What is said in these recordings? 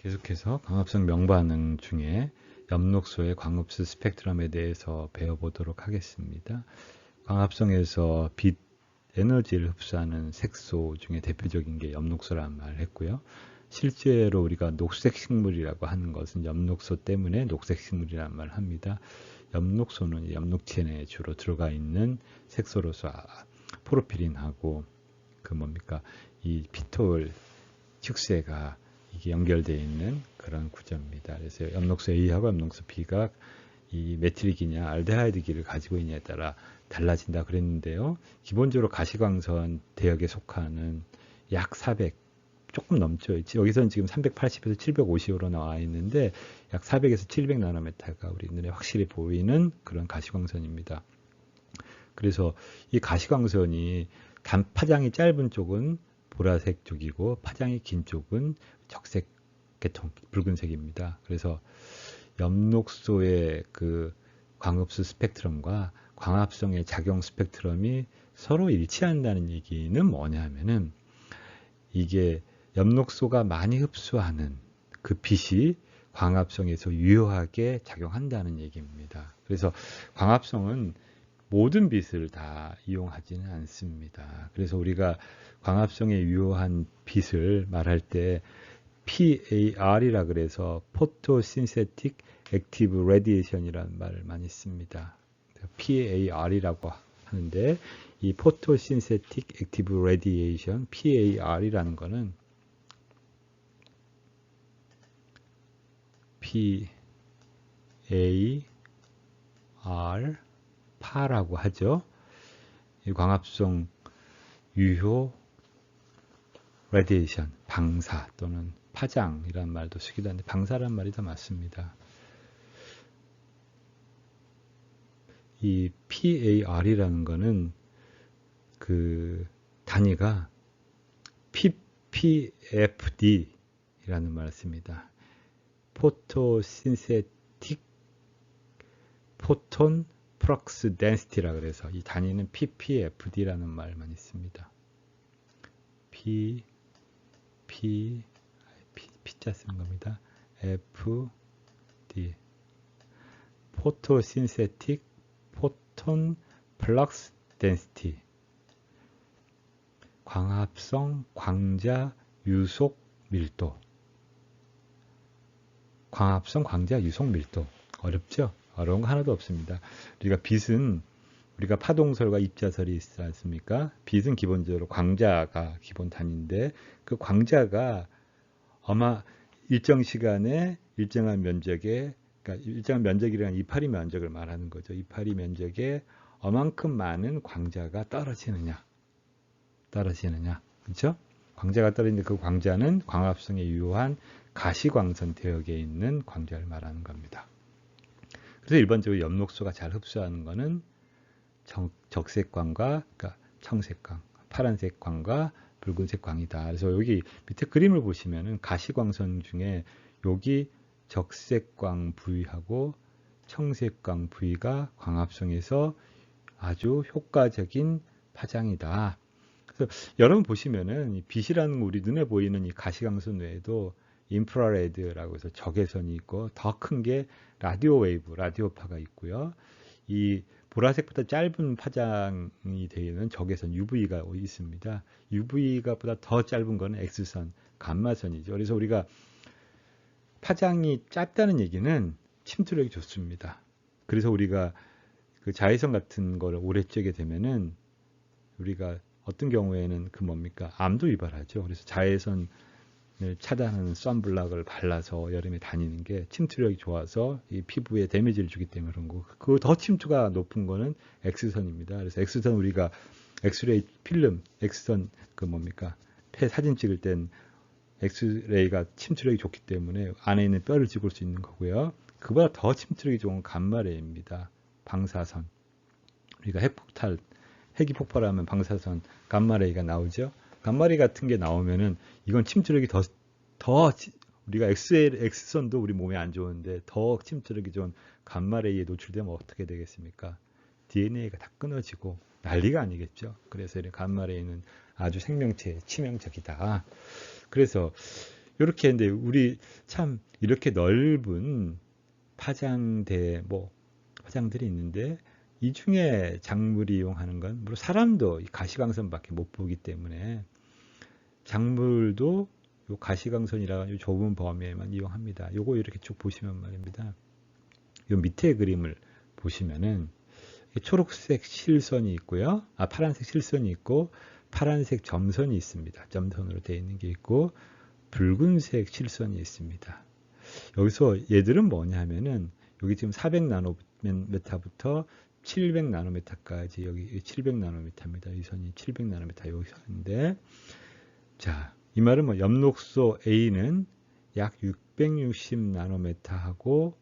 계속해서 광합성 명반응 중에 엽록소의 광흡수 스펙트럼에 대해서 배워보도록 하겠습니다. 광합성에서 빛 에너지를 흡수하는 색소 중에 대표적인 게 엽록소란 말을 했고요. 실제로 우리가 녹색 식물이라고 하는 것은 엽록소 때문에 녹색 식물이란 말을 합니다. 엽록소는 엽록체내에 주로 들어가 있는 색소로서 포르피린하고 이 피톨 축세가 이게 연결되어 있는 그런 구조입니다. 그래서 엽록소 A하고 엽록소 B가 이 메틸기냐 알데하이드기를 가지고 있냐에 따라 달라진다 그랬는데요. 기본적으로 가시광선 대역에 속하는 약 400, 조금 넘죠. 여기서는 지금 380에서 750으로 나와 있는데 약 400에서 700 나노미터가 우리 눈에 확실히 보이는 그런 가시광선입니다. 그래서 이 가시광선이 파장이 짧은 쪽은 보라색 쪽이고 파장이 긴 쪽은 적색 계통 붉은색입니다. 그래서 엽록소의 그 광흡수 스펙트럼과 광합성의 작용 스펙트럼이 서로 일치한다는 얘기는 뭐냐면은 이게 엽록소가 많이 흡수하는 그 빛이 광합성에서 유효하게 작용한다는 얘기입니다. 그래서 광합성은 모든 빛을 다 이용하지는 않습니다. 그래서 우리가 광합성에 유효한 빛을 말할 때 PAR이라 그래서 포토신세틱 액티브 레디에이션이라는 말을 많이 씁니다. PAR이라고 하는데 이 포토신세틱 액티브 레디에이션 PAR이라는 거는 PAR 파라고 하죠. 이 광합성 유효 레디에이션 방사 또는 파장이란 말도 쓰기도 하는데 방사란 말이 더 맞습니다. 이 PAR이라는 거는 그 단위가 ppfd라는 말을 씁니다. 포토신세틱 포톤 플럭스 덴시티라 그래서 이 단위는 ppfd라는 말 많이 씁니다. P자 쓰는 겁니다. FD 포토신세틱 포톤 플럭스 덴시티 광합성 광자 유속 밀도 광합성 광자 유속 밀도 어렵죠? 어려운 거 하나도 없습니다. 우리가 빛은 우리가 파동설과 입자설이 있지 않습니까? 빛은 기본적으로 광자가 기본 단위인데 그 광자가 아마 일정 시간에 일정한 면적에 그러니까 일정한 면적이라는 이파리 면적을 말하는 거죠. 이파리 면적에 어만큼 많은 광자가 떨어지느냐 그렇죠? 광자가 떨어지는데 그 광자는 광합성에 유효한 가시광선 대역에 있는 광자를 말하는 겁니다. 그래서 일반적으로 엽록소가 잘 흡수하는 거는 적색광과 그러니까 청색광, 파란색광과 붉은색광이다. 그래서 여기 밑에 그림을 보시면은 가시광선 중에 여기 적색광 부위하고 청색광 부위가 광합성에서 아주 효과적인 파장이다. 그래서 여러분 보시면은 빛이라는 우리 눈에 보이는 이 가시광선 외에도 인프라레드라고 해서 적외선이 있고 더 큰 게 라디오 웨이브, 라디오파가 있고요. 이 보라색보다 짧은 파장이 되는 적외선 UV가 있습니다. UV가 보다 더 짧은 거는 X선, 감마선이죠. 그래서 우리가 파장이 짧다는 얘기는 침투력이 좋습니다. 그래서 우리가 그 자외선 같은 거를 오래 쬐게 되면은 우리가 어떤 경우에는 암도 유발하죠. 그래서 자외선을 차단하는 선블락을 발라서 여름에 다니는 게 침투력이 좋아서 이 피부에 데미지를 주기 때문에 그런 거. 그 더 침투가 높은 거는 X선입니다. 그래서 X선 우리가 엑스레이 필름, X선 폐 사진 찍을 땐 엑스레이가 침투력이 좋기 때문에 안에 있는 뼈를 찍을 수 있는 거고요. 그보다 더 침투력이 좋은 감마레이입니다. 방사선. 우리가 핵이 폭발하면 방사선, 감마레이가 나오죠. 감마레이 같은 게 나오면은 이건 침투력이 더 우리가 X선도 우리 몸에 안 좋은데 더 침투력이 좋은 감마레이에 노출되면 어떻게 되겠습니까? DNA가 다 끊어지고 난리가 아니겠죠. 그래서 이 감마레이는 아주 생명체에 치명적이다. 그래서 이렇게 했는데 우리 참 이렇게 넓은 파장대 뭐 파장들이 있는데 이 중에 작물이 이용하는 건 물론 사람도 이 가시광선밖에 못 보기 때문에 작물도 요 가시광선이라는 요 좁은 범위에만 이용합니다. 요거 이렇게 쭉 보시면 말입니다. 요 밑에 그림을 보시면은 초록색 실선이 있고요. 파란색 실선이 있고 파란색 점선이 있습니다. 점선으로 되어 있는 게 있고 붉은색 실선이 있습니다. 여기서 얘들은 뭐냐 하면은 여기 지금 400나노메타부터 700나노메타까지 여기 700나노메타입니다. 이 선이 700나노메타 여기 선인데 자, 이 말은 뭐 엽록소 A는 약 660나노메타하고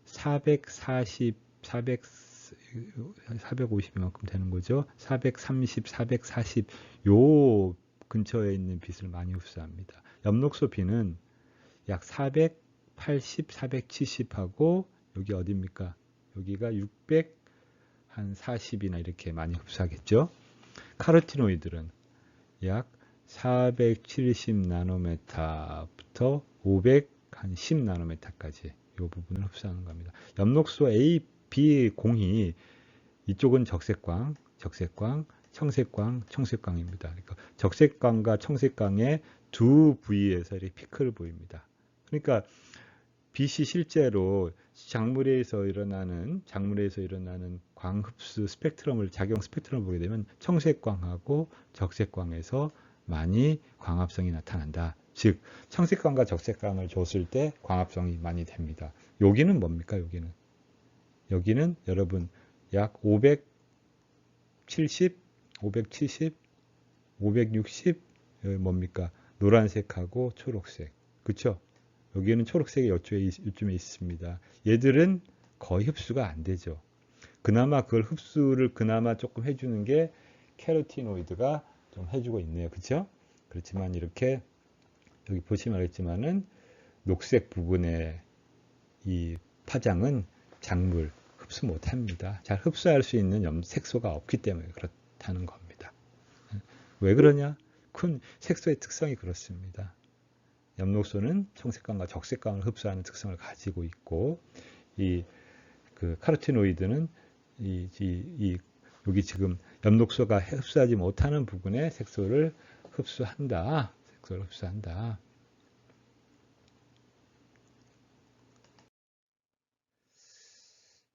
450이만큼 되는 거죠. 430, 440 요 근처에 있는 빛을 많이 흡수합니다. 엽록소 B는 약 480, 470하고 여기 어디입니까? 여기가 640이나 이렇게 많이 흡수하겠죠. 카로티노이드는 약 470나노메타부터 510나노메타까지 이 부분을 흡수하는 겁니다. 엽록소 A, B 공이 이쪽은 적색광, 청색광, 청색광입니다. 그러니까 적색광과 청색광의 두 부위에서 이렇게 피크를 보입니다. 그러니까 빛이 실제로 작물에서 일어나는 광 흡수 스펙트럼을 작용 스펙트럼을 보게 되면 청색광하고 적색광에서 많이 광합성이 나타난다. 즉 청색광과 적색광을 줬을 때 광합성이 많이 됩니다. 여기는 뭡니까? 여기는 여러분 약 570, 560 뭡니까? 노란색하고 초록색. 그렇죠? 여기는 초록색이 이쯤에 있습니다. 얘들은 거의 흡수가 안 되죠. 그나마 그걸 흡수를 조금 해주는 게 캐로티노이드가 좀 해주고 있네요. 그렇죠? 그렇지만 이렇게 여기 보시면 알겠지만은 녹색 부분의 이 파장은 작물 흡수 못합니다. 잘 흡수할 수 있는 색소가 없기 때문에 그렇다는 겁니다. 왜 그러냐? 큰 색소의 특성이 그렇습니다. 엽록소는 청색광과 적색광을 흡수하는 특성을 가지고 있고 그 카로티노이드는 여기 지금 엽록소가 흡수하지 못하는 부분의 색소를 흡수한다.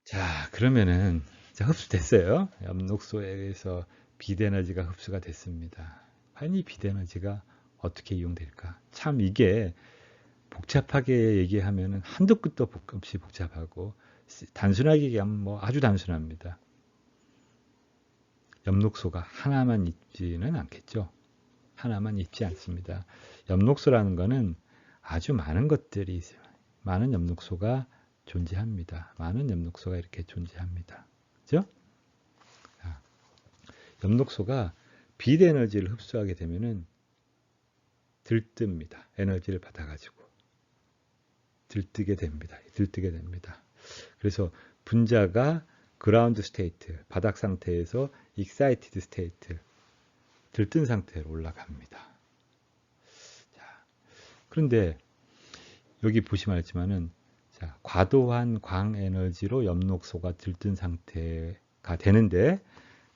자, 그러면은 흡수됐어요. 엽록소에서 빛에너지가 흡수가 됐습니다. 과연 이 빛에너지가 어떻게 이용될까? 참 이게 복잡하게 얘기하면 한도 끝도 없이 복잡하고 단순하게 얘기하면 뭐 아주 단순합니다. 엽록소가 하나만 있지는 않겠죠. 하나만 있지 않습니다. 엽록소라는 거는 아주 많은 것들이 있어요. 많은 엽록소가 존재합니다. 많은 엽록소가 이렇게 존재합니다. 그죠? 엽록소가 빛 에너지를 흡수하게 되면은 들뜹니다. 에너지를 받아가지고 들뜨게 됩니다. 그래서 분자가 그라운드 스테이트, 바닥 상태에서 익사이티드 스테이트, 들뜬 상태로 올라갑니다. 자, 그런데 여기 보시면 알지만은 과도한 광 에너지로 엽록소가 들뜬 상태가 되는데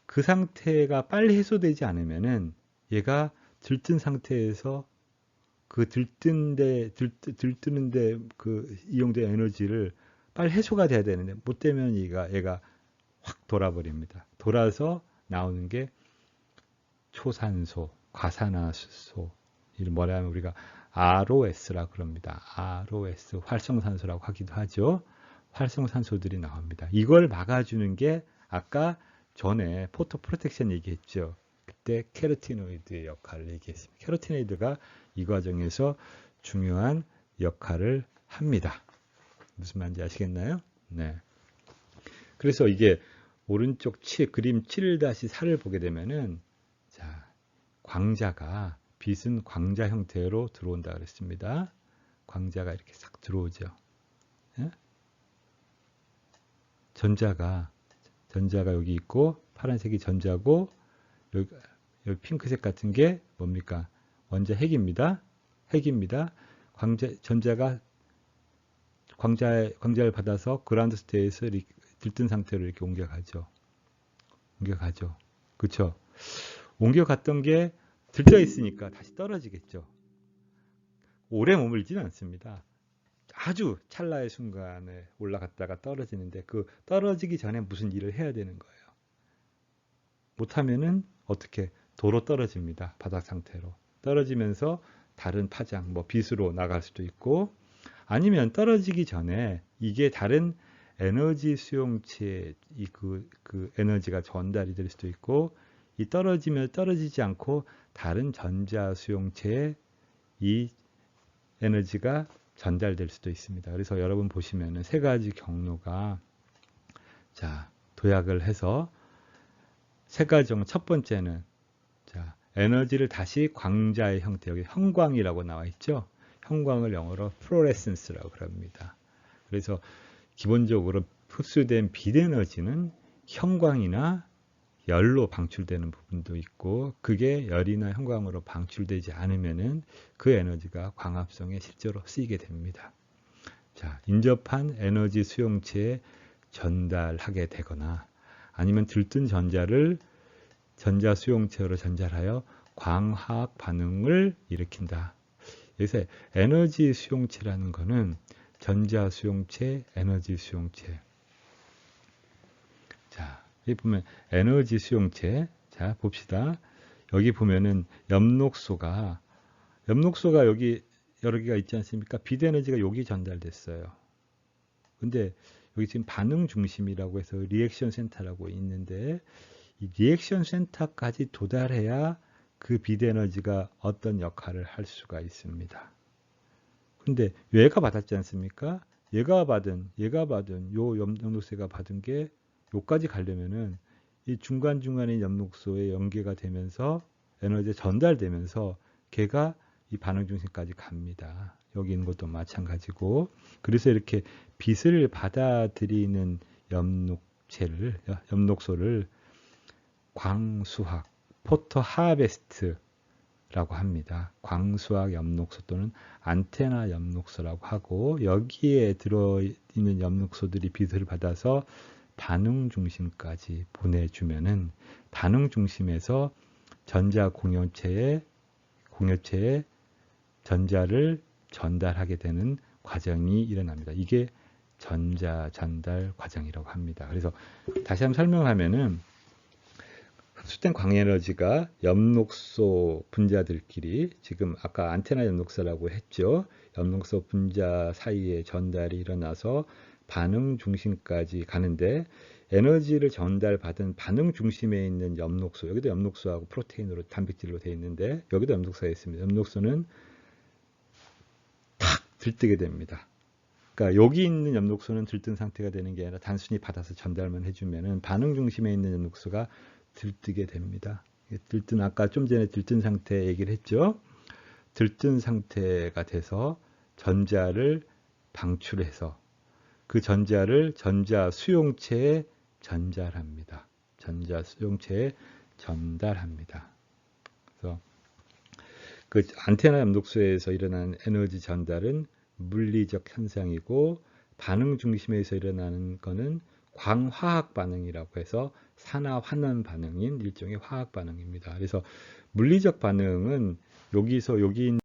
그 상태가 빨리 해소되지 않으면은 얘가 들뜬 상태에서 그 들뜨는데 그 이용된 에너지를 빨리 해소가 돼야 되는데 못 되면 얘가 확 돌아버립니다. 돌아서 나오는 게 초산소, 과산화수소, 이를 뭐라면 우리가 ROS라고 그럽니다. ROS, 활성산소라고 하기도 하죠. 활성산소들이 나옵니다. 이걸 막아주는 게 아까 전에 포토 프로텍션 얘기했죠. 그때 케로티노이드의 역할을 얘기했습니다. 케로티노이드가 이 과정에서 중요한 역할을 합니다. 무슨 말인지 아시겠나요? 네. 그래서 이게 오른쪽 그림 7-4를 보게 되면은 광자가 빛은 광자 형태로 들어온다 그랬습니다. 광자가 이렇게 싹 들어오죠. 예? 전자가 여기 있고 파란색이 전자고 여기 핑크색 같은 게 뭡니까? 원자 핵입니다. 전자가 광자를 받아서 그라운드 스테이트에서 들뜬 상태로 이렇게 옮겨가죠. 그렇죠? 옮겨갔던 게 들떠 있으니까 다시 떨어지겠죠. 오래 머물지는 않습니다. 아주 찰나의 순간에 올라갔다가 떨어지는데 그 떨어지기 전에 무슨 일을 해야 되는 거예요. 못하면은 어떻게 도로 떨어집니다. 바닥 상태로. 떨어지면서 다른 파장, 뭐 빛으로 나갈 수도 있고 아니면 떨어지기 전에 이게 다른 에너지 수용체에 그 에너지가 전달이 될 수도 있고 이 떨어지면 떨어지지 않고 다른 전자 수용체에 이 에너지가 전달될 수도 있습니다. 그래서 여러분 보시면은 세 가지 경로가 자 도약을 해서 세 가지 중 첫 번째는 자 에너지를 다시 광자의 형태 여기 형광이라고 나와 있죠. 형광을 영어로 플로레센스라고 합니다. 그래서 기본적으로 흡수된 빛 에너지는 형광이나 열로 방출되는 부분도 있고 그게 열이나 형광으로 방출되지 않으면은 그 에너지가 광합성에 실제로 쓰이게 됩니다. 자, 인접한 에너지 수용체에 전달하게 되거나 아니면 들뜬 전자를 전자 수용체로 전달하여 광화학 반응을 일으킨다. 여기서 에너지 수용체라는 거는 전자 수용체, 에너지 수용체. 자, 여기 보면 에너지 수용체. 자, 봅시다. 여기 보면은 엽록소가 여기 여러 개가 있지 않습니까? 빛 에너지가 여기 전달됐어요. 근데 여기 지금 반응 중심이라고 해서 리액션 센터라고 있는데 이 리액션 센터까지 도달해야 그 빛 에너지가 어떤 역할을 할 수가 있습니다. 근데 얘가 받았지 않습니까? 얘가 받은 요 엽록소가 받은 게 요까지 가려면은 이 중간중간에 엽록소에 연계가 되면서 에너지가 전달되면서 걔가 이 반응 중심까지 갑니다. 여기 있는 것도 마찬가지고 그래서 이렇게 빛을 받아들이는 엽록소를 광수학, 포토 하베스트라고 합니다. 광수학 엽록소 또는 안테나 엽록소라고 하고 여기에 들어있는 엽록소들이 빛을 받아서 반응 중심까지 보내주면은 반응 중심에서 전자 공요체에 전자를 전달하게 되는 과정이 일어납니다. 이게 전자 전달 과정이라고 합니다. 그래서 다시 한번 설명하면은 흡수된 광에너지가 엽록소 분자들끼리 지금 아까 안테나 엽록소라고 했죠. 엽록소 분자 사이에 전달이 일어나서 반응 중심까지 가는데 에너지를 전달받은 반응 중심에 있는 엽록소 여기도 엽록소하고 프로테인으로 단백질로 되어 있는데 여기도 엽록소가 있습니다. 엽록소는 탁 들뜨게 됩니다. 그러니까 여기 있는 엽록소는 들뜬 상태가 되는 게 아니라 단순히 받아서 전달만 해주면은 반응 중심에 있는 엽록소가 들뜨게 됩니다. 아까 좀 전에 들뜬 상태 얘기를 했죠. 들뜬 상태가 돼서 전자를 방출해서 그 전자를 전자 수용체에 전달합니다. 전자 수용체에 전달합니다. 그래서 그 안테나 엽록소에서 일어나는 에너지 전달은 물리적 현상이고 반응 중심에서 일어나는 거는 광화학 반응이라고 해서 산화 환원 반응인 일종의 화학 반응입니다. 그래서 물리적 반응은 여기 있는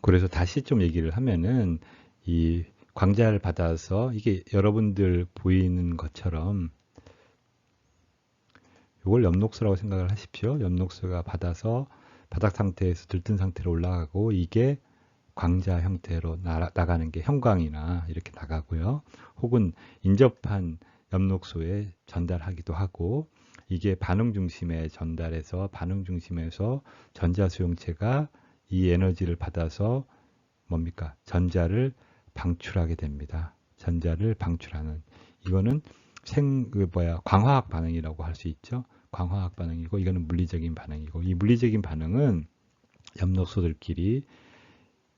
그래서 다시 좀 얘기를 하면은 이 광자를 받아서 이게 여러분들 보이는 것처럼 이걸 엽록소라고 생각을 하십시오. 엽록소가 받아서 바닥 상태에서 들뜬 상태로 올라가고 이게 광자 형태로 나가는 게 형광이나 이렇게 나가고요. 혹은 인접한 엽록소에 전달하기도 하고 이게 반응 중심에 전달해서 반응 중심에서 전자 수용체가 이 에너지를 받아서 뭡니까? 전자를 방출하게 됩니다. 전자를 방출하는 이거는 광화학 반응이라고 할 수 있죠. 광화학 반응이고 이거는 물리적인 반응이고 이 물리적인 반응은 엽록소들끼리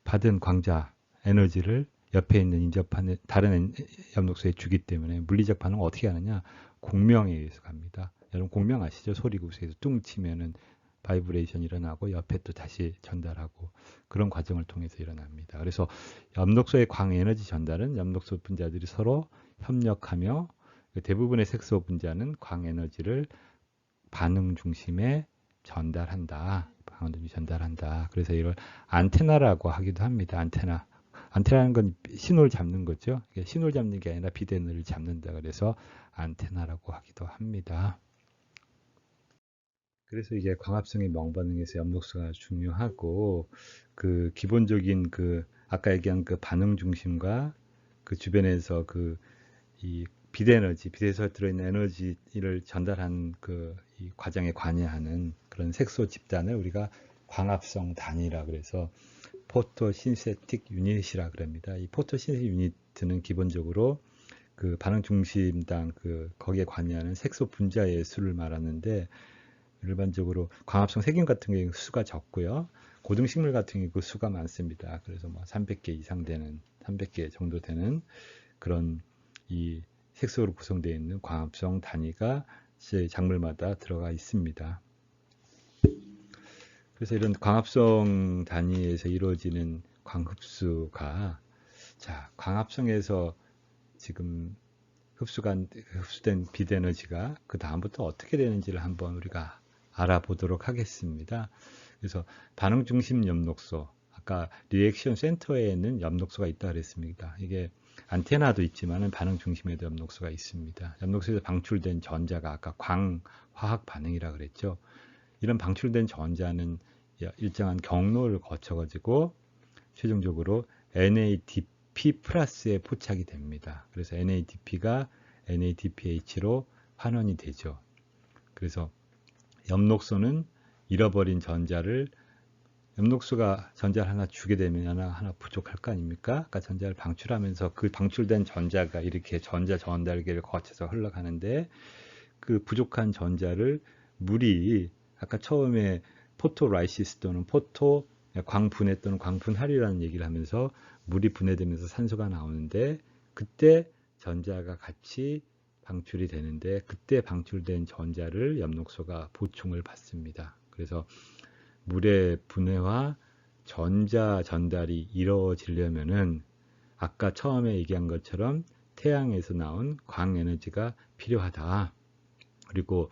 받은 광자 에너지를 옆에 있는 인접한 다른 엽록소에 주기 때문에 물리적 반응은 어떻게 하느냐? 공명에 의해서 갑니다. 여러분 공명 아시죠? 소리 구슬에서 뚱 치면은 바이브레이션이 일어나고 옆에 또 다시 전달하고 그런 과정을 통해서 일어납니다. 그래서 엽록소의 광에너지 전달은 엽록소 분자들이 서로 협력하며 대부분의 색소 분자는 광에너지를 반응 중심에 전달한다. 반응 중심에 전달한다. 그래서 이걸 안테나라고 하기도 합니다. 안테나. 안테나는 건 신호를 잡는 거죠. 신호를 잡는 게 아니라 비대너를 잡는다. 그래서 안테나라고 하기도 합니다. 그래서 이게 광합성의 명반응에서 엽록소가 중요하고 그 기본적인 그 아까 얘기한 그 반응 중심과 그 주변에서 그 이 비대에너지, 비대에서 들어있는 에너지를 전달한 그 이 과정에 관여하는 그런 색소 집단을 우리가 광합성 단위라 그래서 포토신세틱 유닛이라 그럽니다. 이 포토신세틱 유닛은 기본적으로 그 반응 중심당 그 거기에 관여하는 색소 분자의 수를 말하는데 일반적으로 광합성 세균 같은 경우에 수가 적고요. 고등식물 같은 경우 그 수가 많습니다. 그래서 뭐 300개 이상 되는 300개 정도 되는 그런 이 색소로 구성되어 있는 광합성 단위가 작물마다 들어가 있습니다. 그래서 이런 광합성 단위에서 이루어지는 광흡수가 자, 광합성에서 지금 흡수된 빛에너지가 그 다음부터 어떻게 되는지를 한번 우리가 알아보도록 하겠습니다. 그래서 반응 중심 엽록소, 아까 리액션 센터에는 엽록소가 있다 그랬습니다. 이게 안테나도 있지만 반응 중심에도 엽록소가 있습니다. 엽록소에서 방출된 전자가 아까 광화학 반응이라 그랬죠. 이런 방출된 전자는 일정한 경로를 거쳐가지고 최종적으로 NADP 플러스에 포착이 됩니다. 그래서 NADP가 NADPH로 환원이 되죠. 그래서 엽록소는 잃어버린 전자를 엽록소가 전자를 하나 주게 되면 하나 부족할 거 아닙니까? 아까 전자를 방출하면서 그 방출된 전자가 이렇게 전자 전달계를 거쳐서 흘러가는데 그 부족한 전자를 물이 아까 처음에 포토라이시스 또는 광분해 또는 광분할이라는 얘기를 하면서 물이 분해되면서 산소가 나오는데 그때 전자가 같이 방출이 되는데 그때 방출된 전자를 엽록소가 보충을 받습니다. 그래서 물의 분해와 전자 전달이 이루어지려면은 아까 처음에 얘기한 것처럼 태양에서 나온 광에너지가 필요하다. 그리고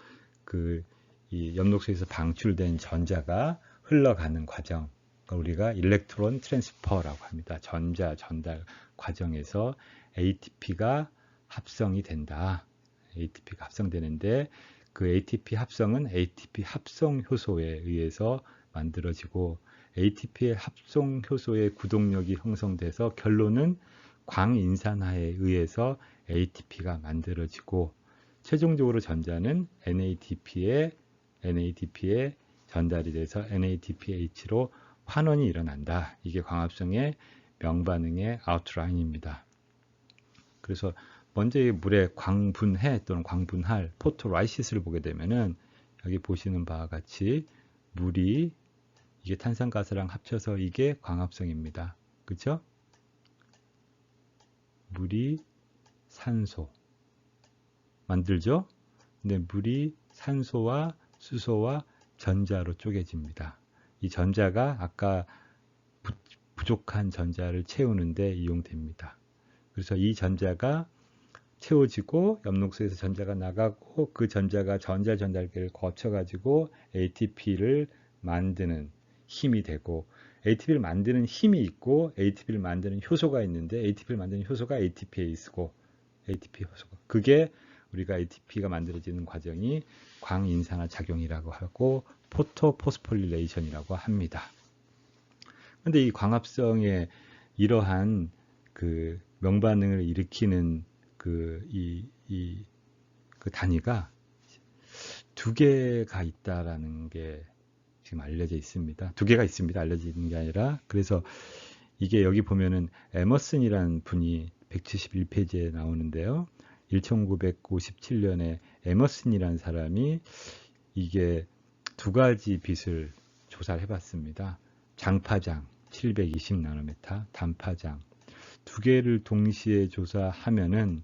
이 엽록소에서 방출된 전자가 흘러가는 과정, 우리가 일렉트론 트랜스퍼라고 합니다. 전자 전달 과정에서 ATP가 합성이 된다. ATP가 합성되는데 그 ATP 합성은 ATP 합성 효소에 의해서 만들어지고 ATP의 합성 효소의 구동력이 형성돼서 결론은 광인산화에 의해서 ATP가 만들어지고 최종적으로 전자는 NADP에 전달이 돼서 NADPH로 환원이 일어난다. 이게 광합성의 명반응의 아웃라인입니다. 그래서 먼저 이 물의 광분해 또는 광분할 포토라이시스를 보게 되면은 여기 보시는 바와 같이 물이 이게 탄산가스랑 합쳐서 이게 광합성입니다. 그렇죠? 물이 산소 만들죠? 근데 물이 산소와 수소와 전자로 쪼개집니다. 이 전자가 아까 부족한 전자를 채우는데 이용됩니다. 그래서 이 전자가 채워지고 엽록소에서 전자가 나가고 그 전자가 전자 전달계를 거쳐가지고 ATP를 만드는 힘이 되고 ATP를 만드는 힘이 있고 ATP를 만드는 효소가 있는데 ATP를 만드는 효소가 ATPase고 ATP 효소가 그게 우리가 ATP가 만들어지는 과정이 광인산화 작용이라고 하고 포토포스포릴레이션이라고 합니다. 그런데 이 광합성의 이러한 그 명반응을 일으키는 그 단위가 두 개가 있다라는 게 지금 알려져 있습니다. 두 개가 있습니다. 알려져 있는 게 아니라 그래서 이게 여기 보면은 에머슨이라는 분이 171페이지에 나오는데요. 1957년에 에머슨이라는 사람이 이게 두 가지 빛을 조사를 해봤습니다. 장파장 720나노메타, 단파장 두 개를 동시에 조사하면은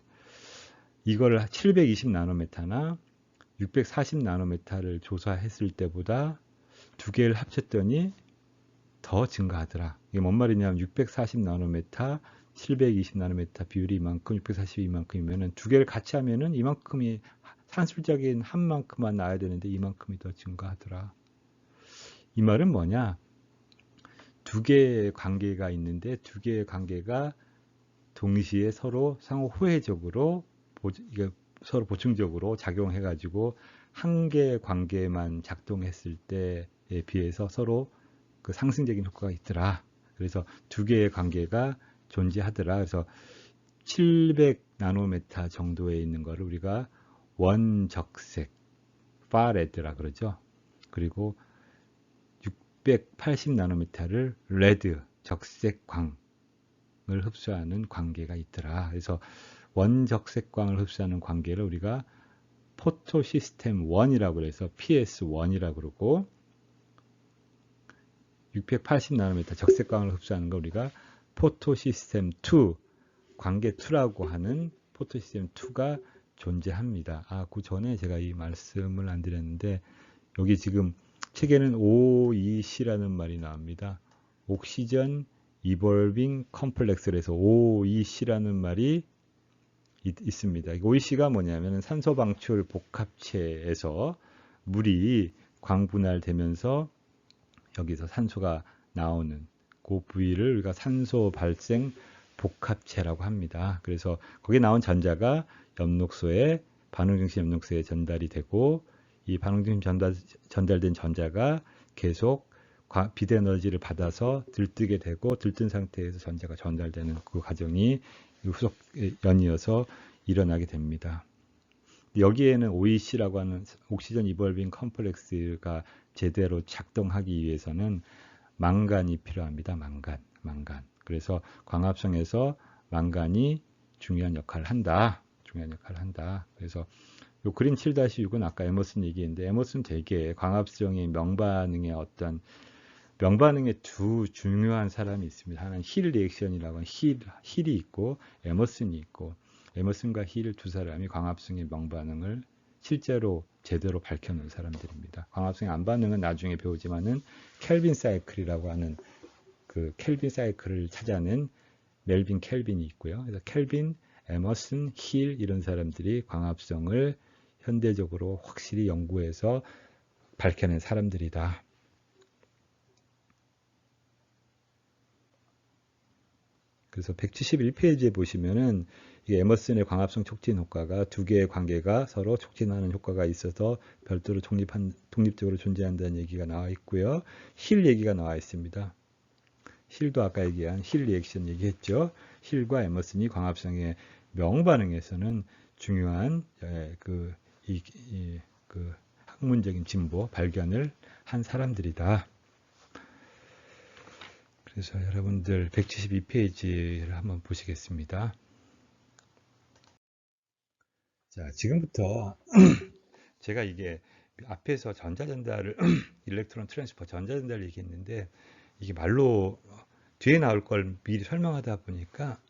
이걸 720나노메타나 640나노메타를 조사했을 때보다 두 개를 합쳤더니 더 증가하더라. 이게 뭔 말이냐면 640 나노메타, 720 나노메타 비율이 이만큼, 640이 이만큼이면은 두 개를 같이 하면은 이만큼이 산술적인 한 만큼만 나와야 되는데 이만큼이 더 증가하더라. 이 말은 뭐냐? 두 개의 관계가 있는데 두 개의 관계가 동시에 서로 상호 호혜적으로 서로 보충적으로 작용해가지고 한 개의 관계만 작동했을 때에 비해서 서로 그 상승적인 효과가 있더라. 그래서 두 개의 관계가 존재하더라. 그래서 700 나노메타 정도에 있는 거를 우리가 원적색 파레드라 그러죠. 그리고 680 나노메타를 레드 적색광을 흡수하는 관계가 있더라. 그래서 원적색광을 흡수하는 관계를 우리가 포토 시스템 1이라고 해서 PS1이라고 그러고 680 나노메타 적색광을 흡수하는 거 우리가 포토 시스템 2 관계 2라고 하는 포토 시스템 2가 존재합니다. 그 전에 제가 이 말씀을 안 드렸는데 여기 지금 책에는 OEC라는 말이 나옵니다. 옥시전 이볼빙 컴플렉스에서 OEC라는 말이 있습니다. OEC가 뭐냐면 산소 방출 복합체에서 물이 광분할되면서 여기서 산소가 나오는 그 부위를 우리가 산소 발생 복합체라고 합니다. 그래서 거기에 나온 전자가 엽록소에 반응중심 엽록소에 전달이 되고 이 반응중심 전달된 전자가 계속 비대에너지를 받아서 들뜨게 되고 들뜬 상태에서 전자가 전달되는 그 과정이 후속 연이어서 일어나게 됩니다. 여기에는 OEC라고 하는 옥시전 이볼빙 컴플렉스가 제대로 작동하기 위해서는 망간이 필요합니다. 망간. 그래서 광합성에서 망간이 중요한 역할을 한다. 그래서 요 그림 7-6은 아까 에머슨 얘기했는데 에머슨 되게 광합성의 명반응의 두 중요한 사람이 있습니다. 하나는 힐 리액션이라고 하는 힐이 있고 에머슨이 있고 에머슨과 힐 두 사람이 광합성의 명반응을 실제로 제대로 밝혀놓은 사람들입니다. 광합성의 안반응은 나중에 배우지만은 켈빈 사이클이라고 하는 그 켈빈 사이클을 찾아낸 멜빈 켈빈이 있고요. 그래서 켈빈, 에머슨, 힐 이런 사람들이 광합성을 현대적으로 확실히 연구해서 밝혀낸 사람들이다. 그래서 171페이지에 보시면은 이 에머슨의 광합성 촉진 효과가 두 개의 관계가 서로 촉진하는 효과가 있어서 별도로 독립적으로 존재한다는 얘기가 나와 있고요. 힐 얘기가 나와 있습니다. 힐도 아까 얘기한 힐 리액션 얘기했죠. 힐과 에머슨이 광합성의 명반응에서는 중요한 그 학문적인 진보 발견을 한 사람들이다. 그래서 여러분들 172페이지를 한번 보시겠습니다. 자, 지금부터 제가 이게 앞에서 전자전달을 일렉트론 트랜스퍼 전자전달을 얘기했는데 이게 말로 뒤에 나올 걸 미리 설명하다 보니까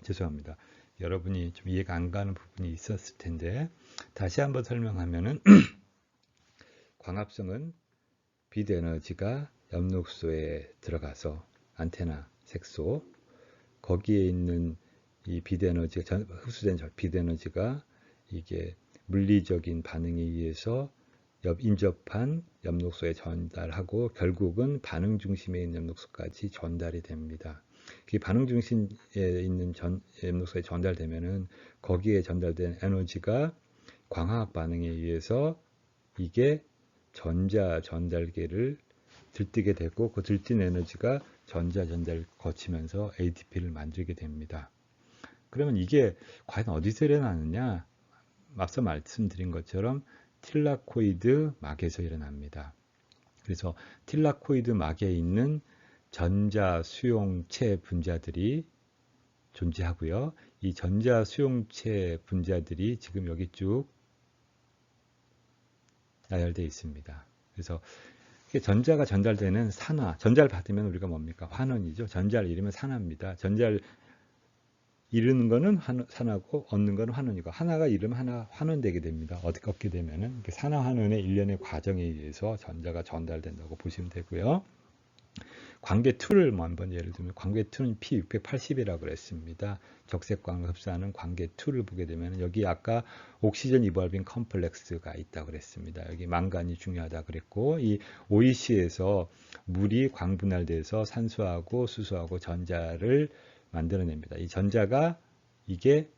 죄송합니다. 여러분이 좀 이해가 안 가는 부분이 있었을 텐데 다시 한번 설명하면은 광합성은 비대에너지가 엽록소에 들어가서 안테나 색소 거기에 있는 이 비대에너지가 흡수된 비대에너지가 이게 물리적인 반응에 의해서 인접한 엽록소에 전달하고 결국은 반응 중심에 있는 엽록소까지 전달이 됩니다. 그 반응 중심에 있는 엽록소에 전달되면은 거기에 전달된 에너지가 광학 반응에 의해서 이게 전자 전달계를 들뜨게 되고 그 들뜬 에너지가 전자 전달을 거치면서 ATP를 만들게 됩니다. 그러면 이게 과연 어디서 일어나느냐? 앞서 말씀드린 것처럼 틸라코이드 막에서 일어납니다. 그래서 틸라코이드 막에 있는 전자 수용체 분자들이 존재하고요. 이 전자 수용체 분자들이 지금 여기 쭉 나열되어 있습니다. 그래서 전자가 전달되는 산화, 전자를 받으면 우리가 뭡니까? 환원이죠. 전자를 잃으면 산화입니다. 전자를 잃는 거는 산화고 얻는 거는 환원이고 하나가 잃으면 하나 환원되게 됩니다. 얻게 되면은 산화 환원의 일련의 과정에 의해서 전자가 전달된다고 보시면 되고요. 관계 2를 한번 예를 들면 관계 2는 P680이라고 그랬습니다. 적색광을 흡수하는 관계 2를 보게 되면 여기 아까 옥시전 이벌빙 컴플렉스가 있다고 그랬습니다. 여기 망간이 중요하다 그랬고 이 OEC에서 물이 광분할돼서 산소하고 수소하고 전자를 만들어냅니다. 이 전자가 이게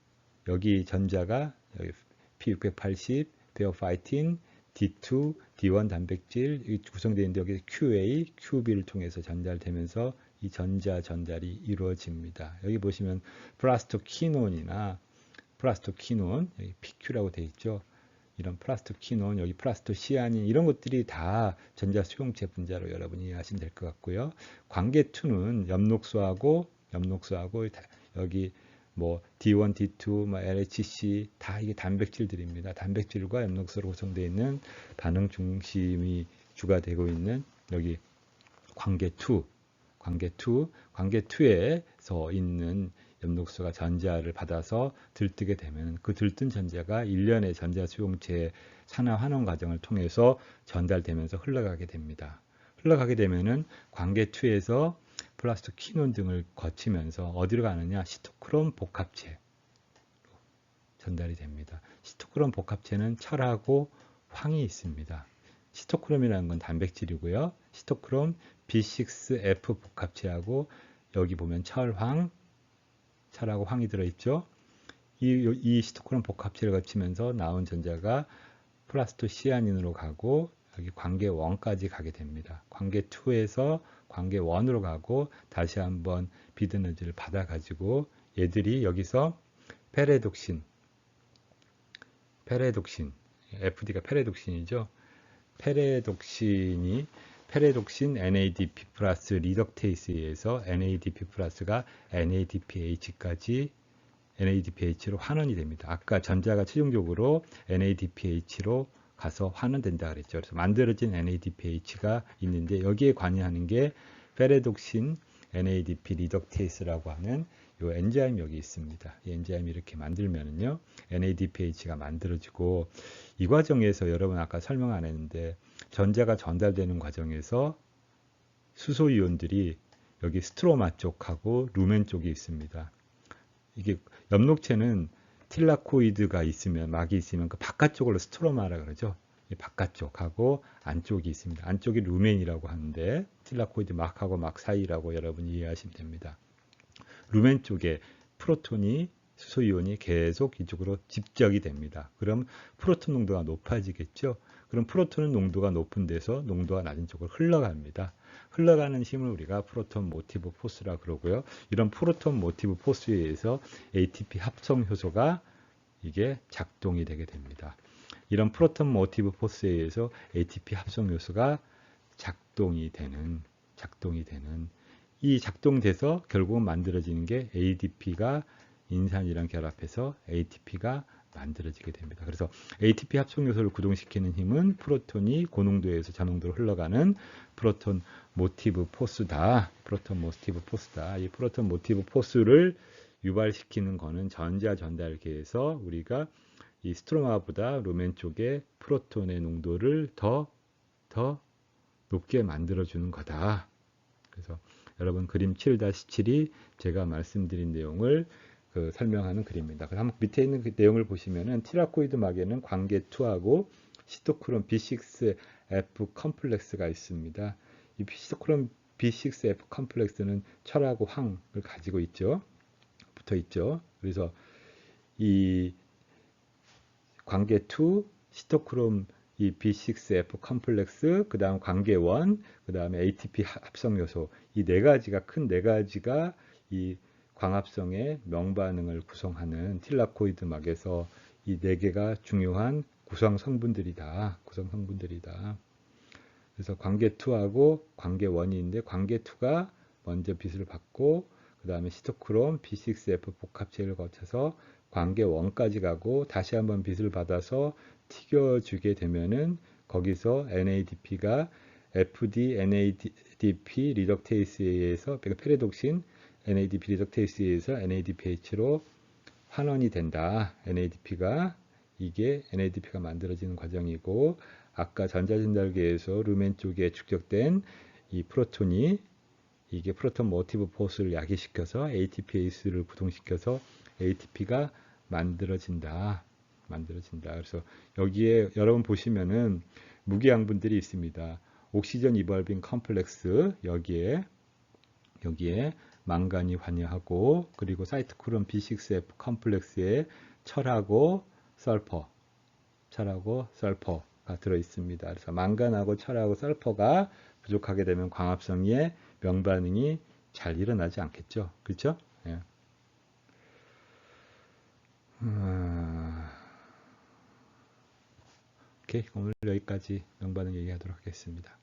여기 전자가 여기 P680, 베어파이틴, D2, D1 단백질 구성되어 있는데 여기 QA, QB를 통해서 전달되면서 이 전달이 이루어집니다. 여기 보시면 플라스토키논이나 플라스토키논, 여기 PQ라고 되어 있죠. 이런 플라스토키논, 여기 플라스토시아닌 이런 것들이 다 전자 수용체 분자로 여러분이 이해하시면 될 것 같고요. 관계 2는 엽록소하고 여기 뭐 D1, D2, 뭐 LHC 다 이게 단백질들입니다. 단백질과 엽록소로 구성되어 있는 반응 중심이 주가 되고 있는 여기 관계 2에서 있는 엽록소가 전자를 받아서 들뜨게 되면 그 들뜬 전자가 일련의 전자 수용체의 산화 환원 과정을 통해서 전달되면서 흘러가게 됩니다. 흘러가게 되면은 관계 2에서 플라스토키논 등을 거치면서 어디로 가느냐? 시토크롬 복합체로 전달이 됩니다. 시토크롬 복합체는 철하고 황이 있습니다. 시토크롬이라는 건 단백질이고요. 시토크롬 B6F 복합체하고 여기 보면 철하고 황이 들어있죠. 이 시토크롬 복합체를 거치면서 나온 전자가 플라스토시아닌으로 가고 여기 관계 1까지 가게 됩니다. 관계 2에서 관계 1으로 가고 다시 한번 비드너지를 받아가지고 얘들이 여기서 페레독신, FD가 페레독신이죠. 페레독신 NADP 플러스 리덕테이스에 의해서 NADP 플러스가 NADPH로 환원이 됩니다. 아까 전자가 최종적으로 NADPH로 가서 환원된다 그랬죠. 그래서 만들어진 NADPH가 있는데 여기에 관여하는 게 페레독신 NADP 리덕테이스라고 하는 이 엔자임이 여기 있습니다. 이 엔자임이 이렇게 만들면은요 NADPH가 만들어지고 이 과정에서 여러분 아까 설명 안 했는데 전자가 전달되는 과정에서 수소 이온들이 여기 스트로마 쪽하고 루멘 쪽이 있습니다. 이게 엽록체는 틸라코이드가 있으면 막이 있으면 그 바깥쪽으로 스트로마라 그러죠. 바깥쪽하고 안쪽이 있습니다. 안쪽이 루멘이라고 하는데 틸라코이드 막하고 막 사이라고 여러분이 이해하시면 됩니다. 루멘 쪽에 프로톤이 수소이온이 계속 이쪽으로 집적이 됩니다. 그럼 프로톤 농도가 높아지겠죠. 그럼 프로톤은 농도가 높은 데서 농도가 낮은 쪽으로 흘러갑니다. 흘러가는 힘을 우리가 프로톤 모티브 포스라 그러고요. 이런 프로톤 모티브 포스에 의해서 ATP 합성 효소가 이게 작동이 되게 됩니다. 이런 프로톤 모티브 포스에 의해서 ATP 합성 효소가 작동이 되는 이 작동돼서 결국은 만들어지는 게 ADP가 인산이랑 결합해서 ATP가 만들어지게 됩니다. 그래서 ATP 합성 요소를 구동시키는 힘은 프로톤이 고농도에서 저농도로 흘러가는 프로톤 모티브 포스다. 이 프로톤 모티브 포스를 유발시키는 거는 전자 전달계에서 우리가 이 스트로마보다 루멘 쪽에 프로톤의 농도를 더 높게 만들어주는 거다. 그래서 여러분 그림 7-7이 제가 말씀드린 내용을 설명하는 그림입니다. 그럼 밑에 있는 그 내용을 보시면은 티라코이드 막에는 관계 2하고 시토크롬 B6F 컴플렉스가 있습니다. 이 시토크롬 B6F 컴플렉스는 철하고 황을 가지고 있죠. 붙어 있죠. 그래서 이 관계 2, 시토크롬 이 B6F 컴플렉스, 그 다음 관계 1, 그 다음에 ATP 합성 요소 이 네 가지가 큰 네 가지가 이 광합성의 명반응을 구성하는 틸라코이드 막에서 이 네 개가 중요한 구성 성분들이다. 그래서 관계 2하고 관계 1이 있는데 관계 2가 먼저 빛을 받고 그 다음에 시토크롬 B6F 복합체를 거쳐서 관계 1까지 가고 다시 한번 빛을 받아서 튀겨주게 되면은 거기서 NADP가 FD, NADP 리덕테이스에 의해서 페레독신 NADP 리덕테이스에서 NADPH로 환원이 된다. NADP가 만들어지는 과정이고, 아까 전자전달계에서 루멘 쪽에 축적된 이 프로톤이 이게 프로톤 모티브 포스를 야기시켜서 ATPase를 구동시켜서 ATP가 만들어진다. 그래서 여기에 여러분 보시면은 무기양분들이 있습니다. 옥시전 이벌빙 컴플렉스 여기에 망간이 관여하고, 그리고 사이토크롬 B6F 컴플렉스에 철하고 설퍼가 들어 있습니다. 그래서 망간하고 철하고 설퍼가 부족하게 되면 광합성의 명반응이 잘 일어나지 않겠죠. 그렇죠? 예. 오케이. 오늘 여기까지 명반응 얘기하도록 하겠습니다.